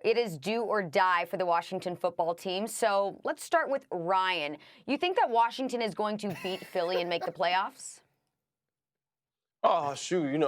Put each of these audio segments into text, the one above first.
It is do or die for the Washington football team. So let's start with Ryan. You think that Washington is going to beat Philly and make the playoffs? Oh, shoot.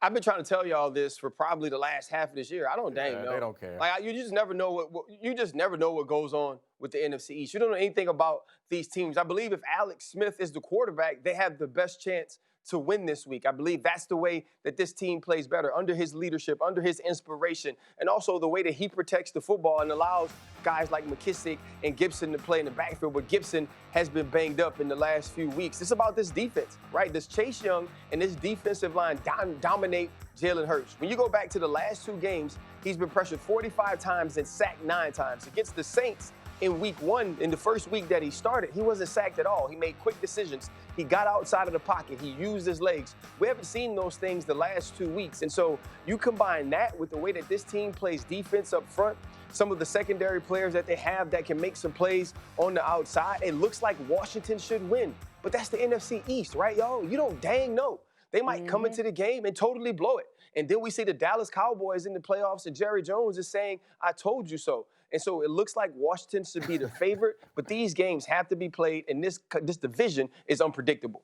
I've been trying to tell y'all this for probably the last half of this year. I don't dang know. They don't care. Like, you just never know you just never know what goes on with the NFC East. You don't know anything about these teams. I believe if Alex Smith is the quarterback, they have the best chance to win this week. I believe that's the way that this team plays better, under his leadership, under his inspiration, and also the way that he protects the football and allows guys like McKissick and Gibson to play in the backfield, but Gibson has been banged up in the last few weeks. It's about this defense, right? This Chase Young and this defensive line dominate Jalen Hurts. When you go back to the last two games, he's been pressured 45 times and sacked 9 times. Against the Saints, in week 1, in the first week that he started, he wasn't sacked at all. He made quick decisions. He got outside of the pocket. He used his legs. We haven't seen those things the last 2 weeks. And so you combine that with the way that this team plays defense up front, some of the secondary players that they have that can make some plays on the outside, it looks like Washington should win. But that's the NFC East, right, y'all? You don't dang know. They might come into the game and totally blow it. And then we see the Dallas Cowboys in the playoffs, and Jerry Jones is saying, I told you so. And so it looks like Washington should be the favorite, but these games have to be played, and this division is unpredictable.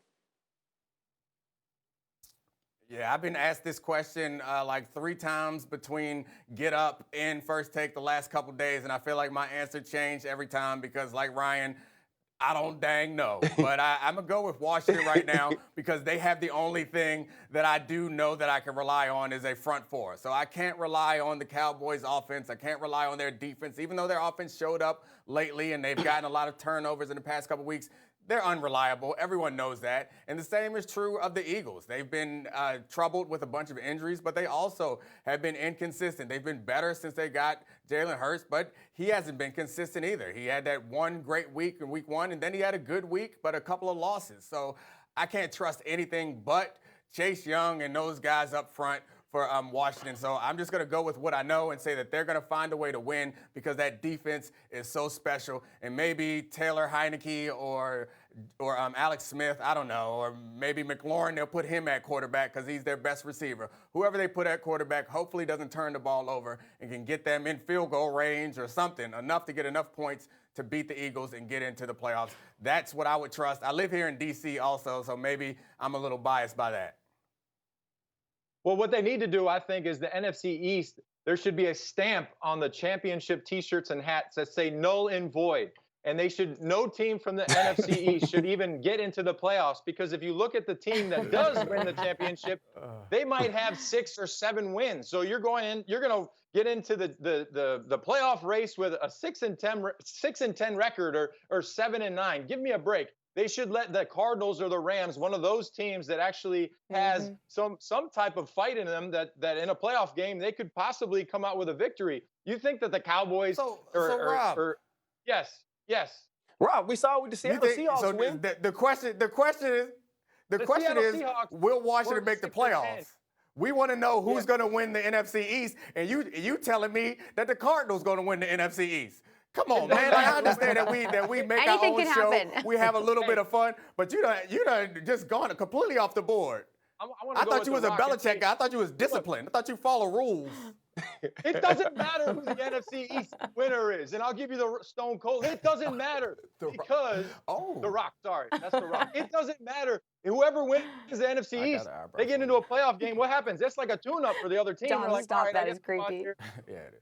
Yeah, I've been asked this question like 3 times between Get Up and First Take the last couple days, and I feel like my answer changed every time because, like Ryan, I don't dang know. But I'm going to go with Washington right now because they have the only thing that I do know that I can rely on is a front four. So I can't rely on the Cowboys' offense. I can't rely on their defense. Even though their offense showed up lately and they've gotten a lot of turnovers in the past couple weeks, they're unreliable. Everyone knows that. And the same is true of the Eagles. They've been troubled with a bunch of injuries, but they also have been inconsistent. They've been better since they got Jalen Hurts, but he hasn't been consistent either. He had that one great week in week 1, and then he had a good week, but a couple of losses. So I can't trust anything but Chase Young and those guys up front for Washington. So I'm just going to go with what I know and say that they're going to find a way to win because that defense is so special. And maybe Taylor Heineke or Alex Smith, I don't know, or maybe McLaurin, they'll put him at quarterback because he's their best receiver. Whoever they put at quarterback hopefully doesn't turn the ball over and can get them in field goal range or something, enough to get enough points to beat the Eagles and get into the playoffs. That's what I would trust. I live here in D.C. also, so maybe I'm a little biased by that. Well, what they need to do, I think, is the NFC East, there should be a stamp on the championship T-shirts and hats that say null and void. And no team from the NFC East should even get into the playoffs, because if you look at the team that does win the championship, they might have 6 or 7 wins. So you're going to get into the playoff race with a 6-10 record or 7-9. Give me a break. They should let the Cardinals or the Rams, one of those teams that actually has some type of fight in them, that in a playoff game they could possibly come out with a victory. You think that the Cowboys Rob, yes. Rob, we saw with the Seattle Seahawks win. The question is, will Washington make the playoffs? We want to know who's going to win the NFC East, and you telling me that the Cardinals going to win the NFC East. Come on, man. I understand that we make our own show. Happen. We have a little bit of fun, but you done just gone completely off the board. I thought you was a Belichick guy. I thought you was disciplined. I thought you follow rules. It doesn't matter who the NFC East winner is, and I'll give you the Stone Cold. It doesn't matter because The Rock. Sorry, that's The Rock. It doesn't matter. Whoever wins the NFC East, they get into a playoff game. What happens? It's like a tune-up for the other team. Don't like, stop. Right, that is creepy. Yeah, it is.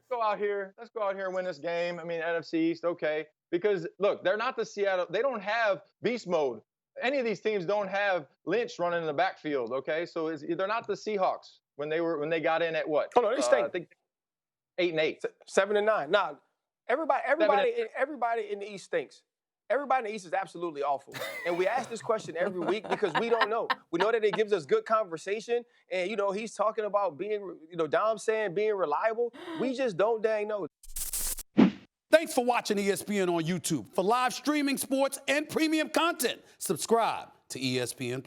Let's go out here and win this game. I mean, NFC East, okay. Because look, they're not the Seattle. They don't have beast mode. Any of these teams don't have Lynch running in the backfield. Okay, so they're not the Seahawks when they got in at what? Oh no, they stink. I think 8-8, 7-9. Nah, everybody in the East stinks. Everybody in the East is absolutely awful. And we ask this question every week because we don't know. We know that it gives us good conversation. And, he's talking about being, Dom saying being reliable. We just don't dang know. Thanks for watching ESPN on YouTube. For live streaming, sports, and premium content, subscribe to ESPN+.